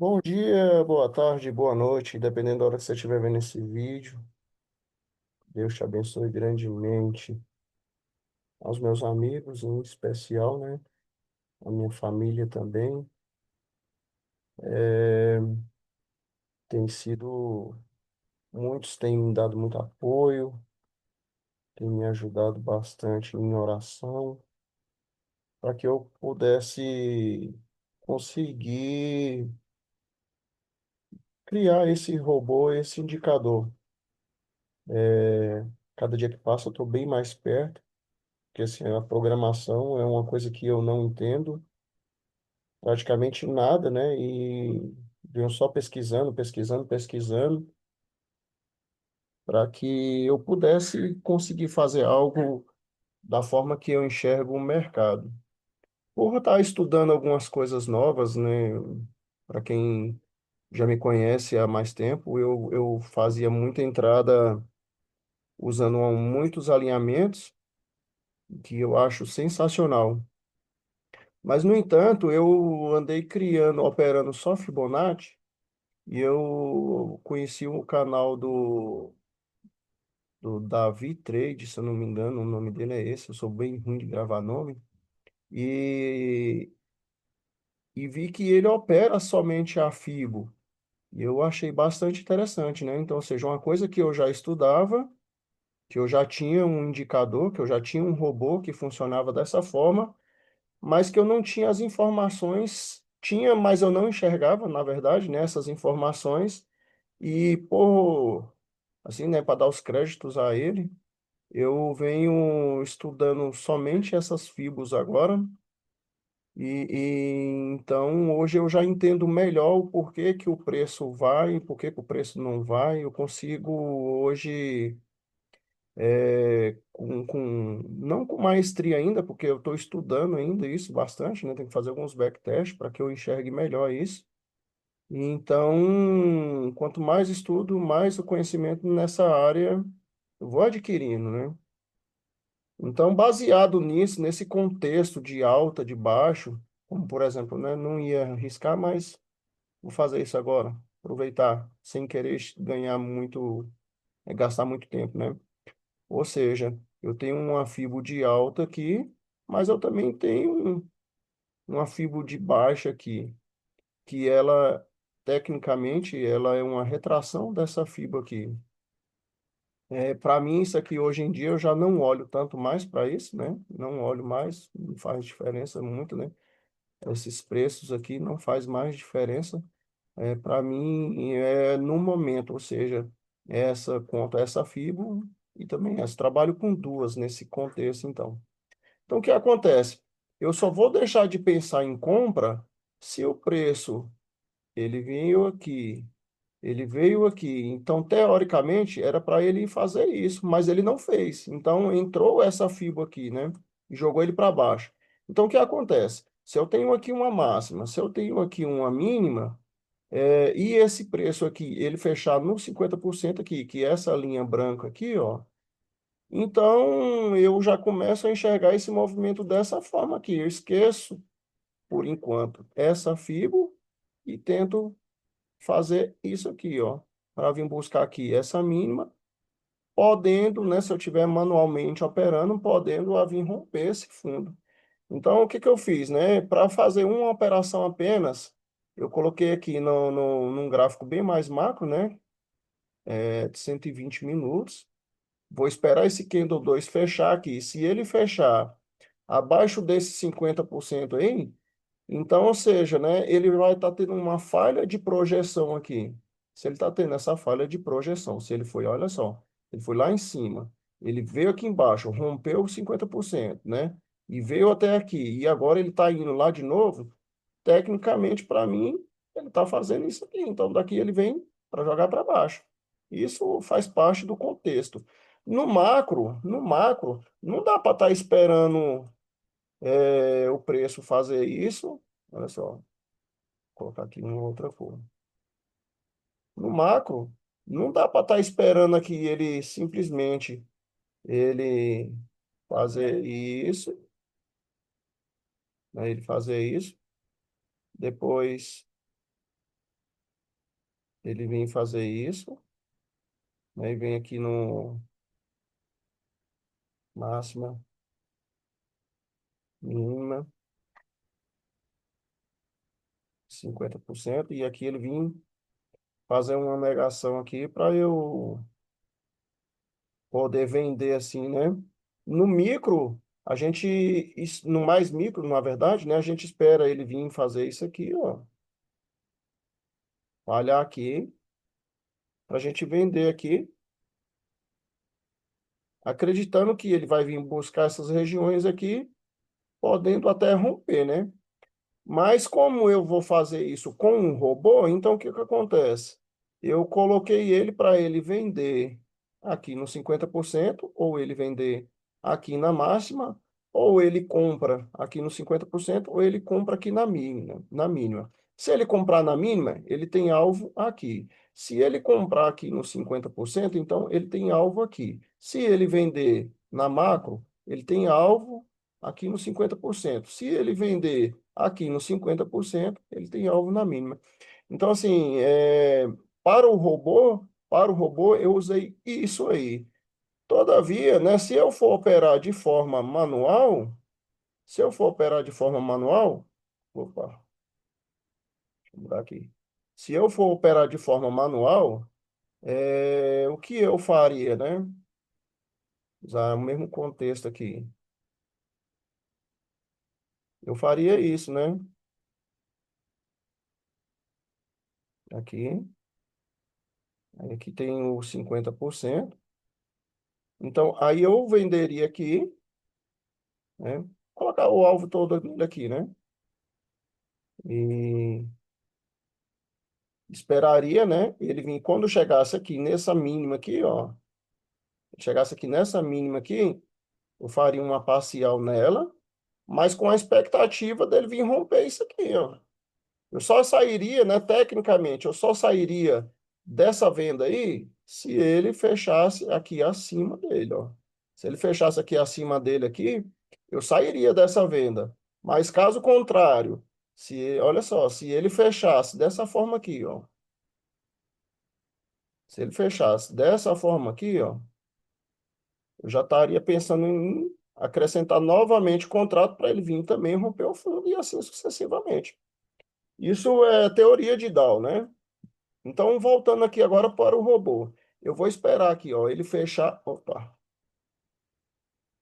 Bom dia, boa tarde, boa noite, dependendo da hora que você estiver vendo esse vídeo. Deus te abençoe grandemente. Aos meus amigos, em especial, né? A minha família também. É, muitos têm me dado muito apoio, têm me ajudado bastante em oração, para que eu pudesse conseguir criar esse robô, esse indicador. É, cada dia que passa, eu estou bem mais perto. Porque assim, a programação é uma coisa que eu não entendo praticamente nada, né? E venho só pesquisando, pesquisando, pesquisando, para que eu pudesse conseguir fazer algo da forma que eu enxergo o mercado. Por estar estudando algumas coisas novas, né? Para quem já me conhece há mais tempo, eu fazia muita entrada usando muitos alinhamentos que eu acho sensacional. Mas, no entanto, eu andei criando, operando só Fibonacci, e eu conheci o canal do Davi Trade, se eu não me engano, o nome dele é esse, eu sou bem ruim de gravar nome, e, e vi que ele opera somente a Fibo, e eu achei bastante interessante, né? Então, ou seja, uma coisa que eu já estudava, que eu já tinha um indicador, que eu já tinha um robô que funcionava dessa forma, mas que eu não tinha as informações, tinha, mas eu não enxergava, na verdade, né, essas informações, e por, assim, né, para dar os créditos a ele, eu venho estudando somente essas fibras agora, então hoje eu já entendo melhor o porquê que o preço vai, porquê que o preço não vai, eu consigo hoje não com maestria ainda, porque eu estou estudando ainda isso bastante, né? Tem que fazer alguns backtests para que eu enxergue melhor isso. E então, quanto mais estudo, mais o conhecimento nessa área eu vou adquirindo, né? Então, baseado nisso, nesse contexto de alta, de baixo, como por exemplo, né? Não ia arriscar, mas vou fazer isso agora, aproveitar, sem querer ganhar muito, gastar muito tempo, né? Ou seja, eu tenho uma fibra de alta aqui, mas eu também tenho uma fibra de baixa aqui, que ela, tecnicamente, ela é uma retração dessa fibra aqui. Para mim, isso aqui hoje em dia eu já não olho tanto mais para isso, né? Não olho mais, não faz diferença muito, né? Esses preços aqui não faz mais diferença. Para mim, no momento, ou seja, essa conta, essa fibra e também essa. Trabalho com duas nesse contexto, então. Então, o que acontece? Eu só vou deixar de pensar em compra se o preço ele veio aqui, ele veio aqui. Então, teoricamente, era para ele fazer isso, mas ele não fez. Então, entrou essa fibra aqui, né? E jogou ele para baixo. Então, o que acontece? Se eu tenho aqui uma máxima, se eu tenho aqui uma mínima, e esse preço aqui, ele fechar no 50% aqui, que é essa linha branca aqui, ó. Então, eu já começo a enxergar esse movimento dessa forma aqui. Eu esqueço, por enquanto, essa fibra e tento fazer isso aqui, ó, para vir buscar aqui essa mínima, podendo, né, se eu tiver manualmente operando, podendo a vir romper esse fundo. Então, o que que eu fiz, né? Para fazer uma operação apenas, eu coloquei aqui num gráfico bem mais macro, né, de 120 minutos. Vou esperar esse candle 2 fechar aqui. Se ele fechar abaixo desses 50% aí, então, ou seja, né, ele vai estar tendo uma falha de projeção aqui. Se ele está tendo essa falha de projeção, se ele foi, olha só, ele foi lá em cima, ele veio aqui embaixo, rompeu os 50%, né? E veio até aqui, e agora ele está indo lá de novo, tecnicamente, para mim, ele está fazendo isso aqui. Então, daqui ele vem para jogar para baixo. Isso faz parte do contexto. No macro, não dá para estar esperando o preço fazer isso. Olha só, vou colocar aqui uma outra cor. No macro, não dá para estar esperando aqui ele simplesmente ele fazer isso, né? Ele fazer isso, depois ele vem fazer isso, né? E vem aqui no máxima, mínima, 50%, e aqui ele vem fazer uma negação aqui para eu poder vender assim, né? No micro, a gente, no mais micro, na verdade, né? A gente espera ele vir fazer isso aqui, ó. Falhar aqui, para a gente vender aqui, acreditando que ele vai vir buscar essas regiões aqui, podendo até romper, né? Mas como eu vou fazer isso com um robô, então o que que acontece? Eu coloquei ele para ele vender aqui no 50%, ou ele vender aqui na máxima, ou ele compra aqui no 50%, ou ele compra aqui na mínima, na mínima. Se ele comprar na mínima, ele tem alvo aqui. Se ele comprar aqui no 50%, então ele tem alvo aqui. Se ele vender na macro, ele tem alvo aqui no 50%. Se ele vender aqui no 50%, ele tem alvo na mínima. Então, assim, para o robô, eu usei isso aí. Todavia, né, se eu for operar de forma manual, se eu for operar de forma manual, opa, deixa eu mudar aqui. Se eu for operar de forma manual, o que eu faria, né? Usar o mesmo contexto aqui. Eu faria isso, né? Aqui, aí aqui tem o 50%. Então, aí eu venderia aqui, né? Colocar o alvo todo nele aqui, né? E esperaria, né? Ele vir quando chegasse aqui nessa mínima aqui, ó. Chegasse aqui nessa mínima aqui, eu faria uma parcial nela, mas com a expectativa dele vir romper isso aqui, ó. Eu só sairia, né? Tecnicamente, eu só sairia dessa venda aí se ele fechasse aqui acima dele, ó. Se ele fechasse aqui acima dele aqui, eu sairia dessa venda. Mas caso contrário, olha só, se ele fechasse dessa forma aqui, ó. Se ele fechasse dessa forma aqui, ó, eu já estaria pensando em acrescentar novamente contrato para ele vir também romper o fundo e assim sucessivamente. Isso é teoria de Dow, né? Então, voltando aqui agora para o robô. Eu vou esperar aqui, ó, ele fechar. Opa.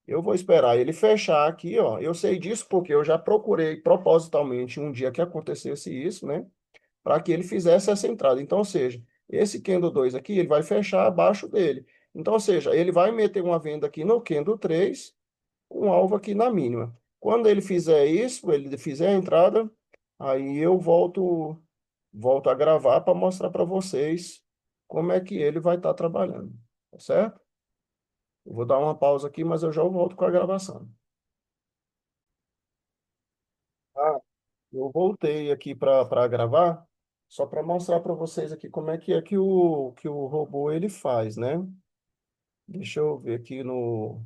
Eu vou esperar ele fechar aqui, ó. Eu sei disso porque eu já procurei propositalmente um dia que acontecesse isso, né? Para que ele fizesse essa entrada. Então, ou seja, esse Kendo 2 aqui, ele vai fechar abaixo dele. Então, ou seja, ele vai meter uma venda aqui no Kendo 3, um alvo aqui na mínima. Quando ele fizer isso, ele fizer a entrada, aí eu volto a gravar para mostrar para vocês como é que ele vai estar trabalhando, tá certo? Eu vou dar uma pausa aqui, mas eu já volto com a gravação. Ah, eu voltei aqui para gravar, só para mostrar para vocês aqui como é que o robô ele faz, né? Deixa eu ver aqui no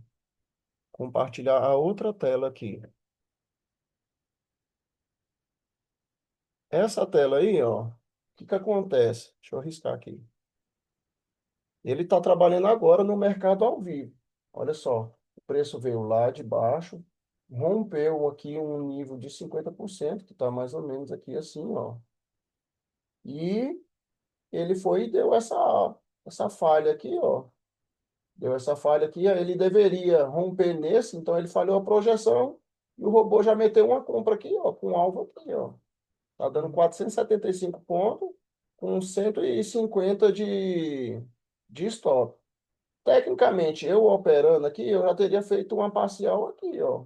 compartilhar a outra tela aqui. Essa tela aí, ó, o que que acontece? Deixa eu arriscar aqui. Ele está trabalhando agora no mercado ao vivo. Olha só, o preço veio lá de baixo, rompeu aqui um nível de 50%, que está mais ou menos aqui assim, ó. E ele foi e deu essa falha aqui, ó. Deu essa falha aqui, aí ele deveria romper nesse, então ele falhou a projeção e o robô já meteu uma compra aqui, ó, com alvo aqui, ó. Tá dando 475 pontos com 150 de stop. Tecnicamente, eu operando aqui, eu já teria feito uma parcial aqui, ó.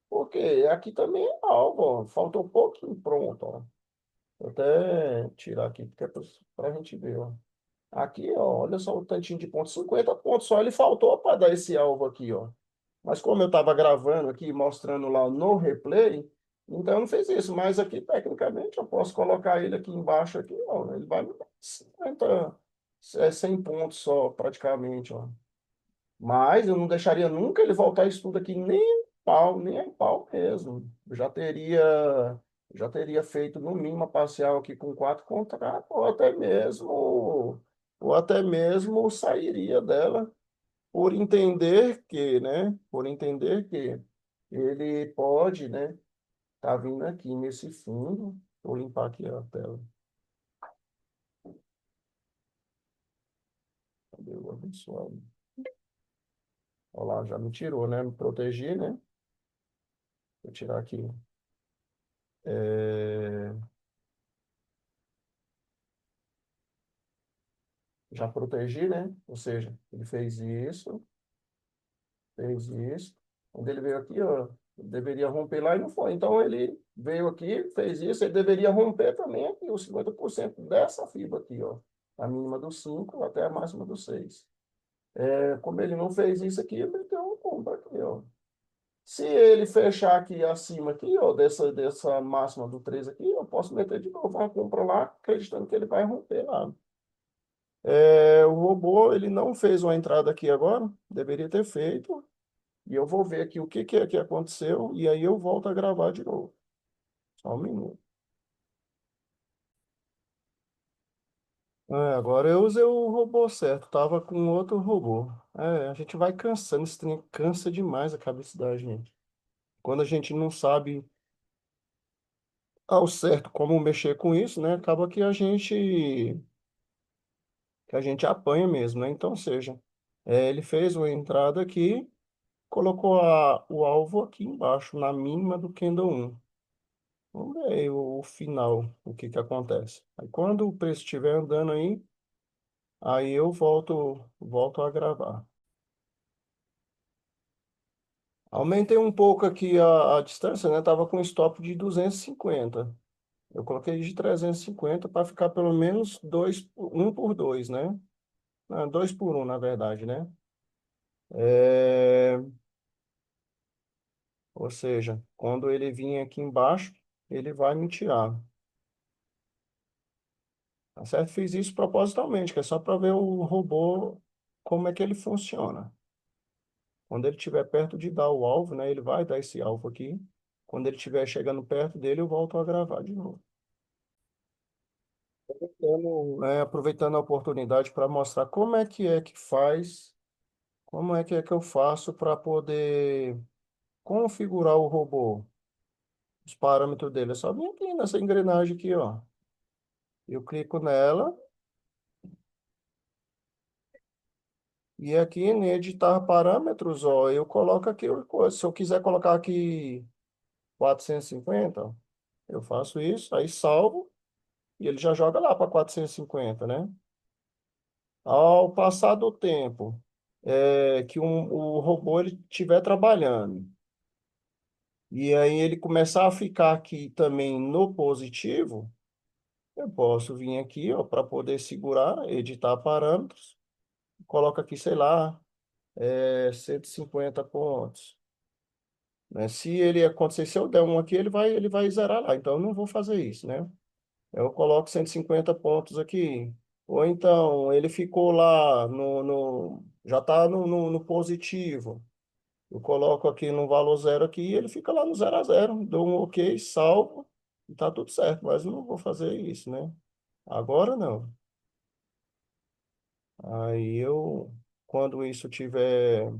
Porque aqui também é alvo, ó. Faltou um pouquinho, pronto, ó. Vou até tirar aqui, porque é para a gente ver, ó. Aqui, ó, olha só o tantinho de pontos, 50 pontos só, ele faltou para dar esse alvo aqui, ó. Mas como eu estava gravando aqui, mostrando lá no replay, então eu não fiz isso. Mas aqui, tecnicamente, eu posso colocar ele aqui embaixo, aqui, ó. Ele vai me dar 50, 100 pontos só, praticamente, ó. Mas eu não deixaria nunca ele voltar isso tudo aqui, nem a pau, nem a pau mesmo. Eu já teria. Já teria feito no mínimo a parcial aqui com 4 contratos, ou até mesmo sairia dela por entender que, né? Por entender que ele pode, né? Tá vindo aqui nesse fundo. Vou limpar aqui a tela. Cadê o abençoado? Olha lá, já me tirou, né? Me protegi, né? Vou tirar aqui. É, já protegi, né? Ou seja, ele fez isso. Quando ele veio aqui, ó, ele deveria romper lá e não foi. Então ele veio aqui, fez isso, ele deveria romper também aqui os 50% dessa fibra aqui, ó. A mínima do 5 até a máxima do 6. Como ele não fez isso aqui, ele meteu um compra aqui, ó. Se ele fechar aqui acima aqui, ó, dessa máxima do 3 aqui, eu posso meter de novo uma compra lá, acreditando que ele vai romper lá. O robô, ele não fez uma entrada aqui agora, deveria ter feito, e eu vou ver aqui o que que é que aconteceu, e aí eu volto a gravar de novo. Só um minuto. Agora eu usei o robô certo, tava com outro robô. A gente vai cansando, esse trem cansa demais a cabeça da gente. Quando a gente não sabe ao certo como mexer com isso, né? Acaba que a gente apanha mesmo, né? Então, ou seja, ele fez uma entrada aqui, colocou o alvo aqui embaixo, na mínima do candle 1. Vamos ver aí o final, o que que acontece. Aí quando o preço estiver andando aí eu volto a gravar. Aumentei um pouco aqui a distância, né? Tava com stop de 250. Eu coloquei de 350 para ficar pelo menos um por dois, né? Não, dois por um, na verdade, né? É, Ou seja, quando ele vir aqui embaixo, ele vai me tirar. Tá certo? Fiz isso propositalmente, que é só para ver o robô, como é que ele funciona. Quando ele estiver perto de dar o alvo, né? Ele vai dar esse alvo aqui. Quando ele estiver chegando perto dele, eu volto a gravar de novo. Aproveitando a oportunidade para mostrar como é que faz, como é que eu faço para poder configurar o robô, os parâmetros dele. É só vir aqui nessa engrenagem aqui, ó. Eu clico nela e aqui em editar parâmetros, ó, eu coloco aqui o coisa. Se eu quiser colocar aqui 450, ó, eu faço isso, aí salvo e ele já joga lá para 450, né? Ao passar do tempo, que o robô ele estiver trabalhando e aí ele começar a ficar aqui também no positivo, eu posso vir aqui, ó, para poder segurar, editar parâmetros, coloca aqui, sei lá, 150 pontos, né? Se ele acontecer, se eu der um aqui, ele vai zerar lá, então eu não vou fazer isso, né? Eu coloco 150 pontos aqui, ou então ele ficou lá já está no positivo, eu coloco aqui no valor zero aqui, e ele fica lá no 0 a 0, dou um ok, salvo, e tá tudo certo, mas eu não vou fazer isso, né? Agora não. Aí quando isso tiver,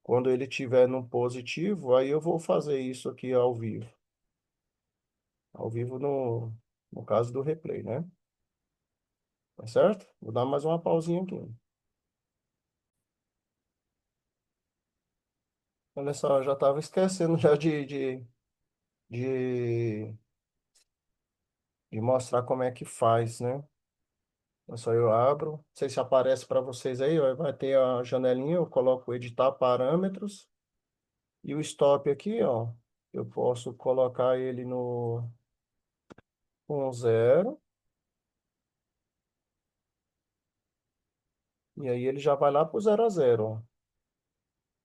quando ele tiver no positivo, aí eu vou fazer isso aqui ao vivo no caso do replay, né? Tá certo? Vou dar mais uma pausinha aqui. Olha só, eu já estava esquecendo já de, de mostrar como é que faz, né? É só eu abro, não sei se aparece para vocês aí, ó, vai ter a janelinha, eu coloco editar parâmetros e o stop aqui, ó, eu posso colocar ele no com 0 e aí ele já vai lá para o 0 a 0, ó.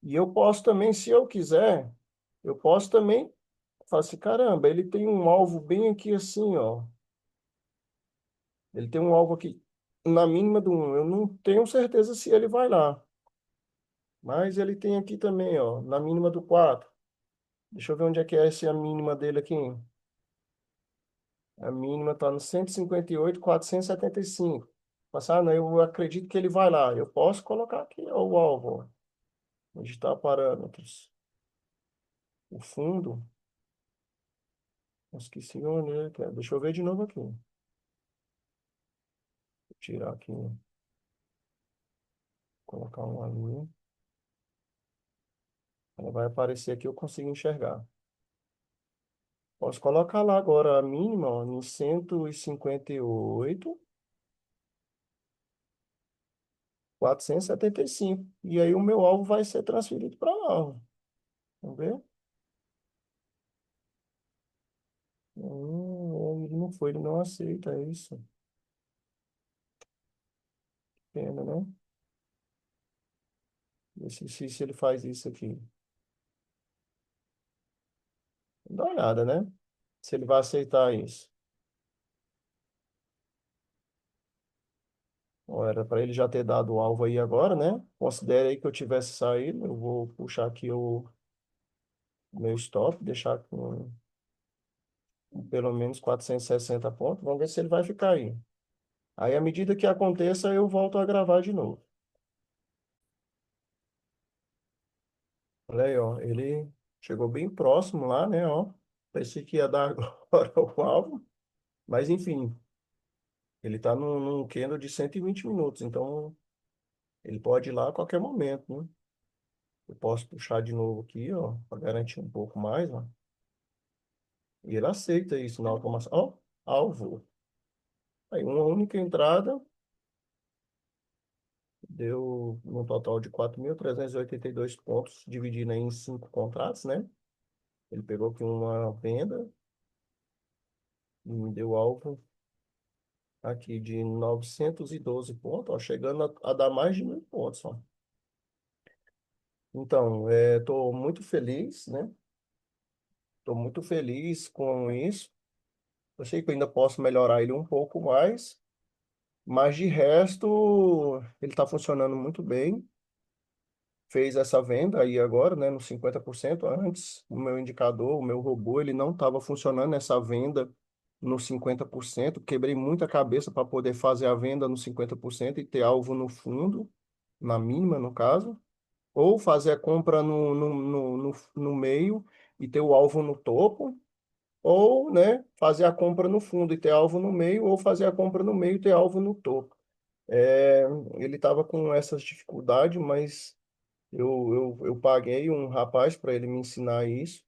E eu posso também, se eu quiser, eu posso também falar assim, caramba, ele tem um alvo bem aqui assim, ó. Ele tem um alvo aqui na mínima do 1. Eu não tenho certeza se ele vai lá. Mas ele tem aqui também, ó, na mínima do 4. Deixa eu ver onde é que é essa mínima dele aqui. A mínima está no 158.475. Mas, ah, não, eu acredito que ele vai lá. Eu posso colocar aqui ó, o alvo, ó. Digitar parâmetros. O fundo, eu esqueci onde é que é. Deixa eu ver de novo aqui. Vou tirar aqui, colocar um ali. Ela vai aparecer aqui, eu consigo enxergar. Posso colocar lá agora a mínima, ó, em 158.475. E aí o meu alvo vai ser transferido para lá, ó. Vamos ver? Ele não foi, ele não aceita isso. Pena, né? Se ele faz isso aqui. Dá uma olhada, né? Se ele vai aceitar isso. Ó, era para ele já ter dado o alvo aí agora, né? Considere aí que eu tivesse saído. Eu vou puxar aqui o meu stop, deixar com pelo menos 460 pontos. Vamos ver se ele vai ficar aí. Aí, à medida que aconteça, eu volto a gravar de novo. Olha aí, ó. Ele chegou bem próximo lá, né? Ó. Pensei que ia dar agora o alvo. Mas, enfim, ele está num candle de 120 minutos. Então, ele pode ir lá a qualquer momento, né? Eu posso puxar de novo aqui, ó, para garantir um pouco mais, ó. E ele aceita isso na automação. Ó, alvo. Aí, uma única entrada deu um total de 4.382 pontos, dividido em 5 contratos, né? Ele pegou aqui uma venda e me deu alvo aqui de 912 pontos, ó, chegando a dar mais de 1.000 pontos, ó. Então, estou muito feliz, né? Estou muito feliz com isso. Eu sei que eu ainda posso melhorar ele um pouco mais, mas de resto, ele está funcionando muito bem. Fez essa venda aí agora, né, no 50%. Antes, o meu indicador, o meu robô, ele não estava funcionando nessa venda no 50%. Quebrei muita cabeça para poder fazer a venda no 50% e ter alvo no fundo, na mínima, no caso. Ou fazer a compra no meio e ter o alvo no topo. Ou, né, fazer a compra no fundo e ter alvo no meio, ou fazer a compra no meio e ter alvo no topo. É, ele estava com essas dificuldades, mas eu paguei um rapaz para ele me ensinar isso.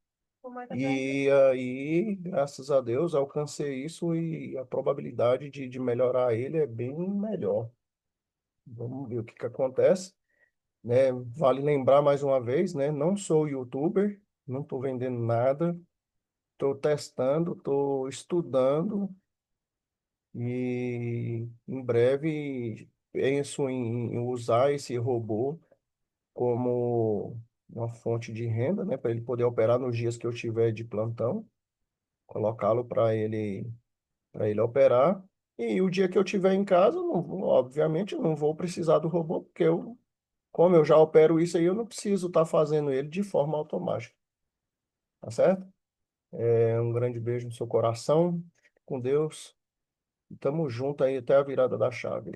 E aí, graças a Deus, alcancei isso e a probabilidade de melhorar ele é bem melhor. Vamos ver o que que acontece, né? Vale lembrar mais uma vez, né? Não sou youtuber, não estou vendendo nada, estou testando, estou estudando e em breve penso em usar esse robô como uma fonte de renda, né, para ele poder operar nos dias que eu tiver de plantão, colocá-lo para ele operar. E o dia que eu tiver em casa, eu não obviamente, eu não vou precisar do robô, porque como eu já opero isso aí, eu não preciso estar fazendo ele de forma automática, tá certo? Um grande beijo no seu coração, com Deus, e tamo junto aí até a virada da chave.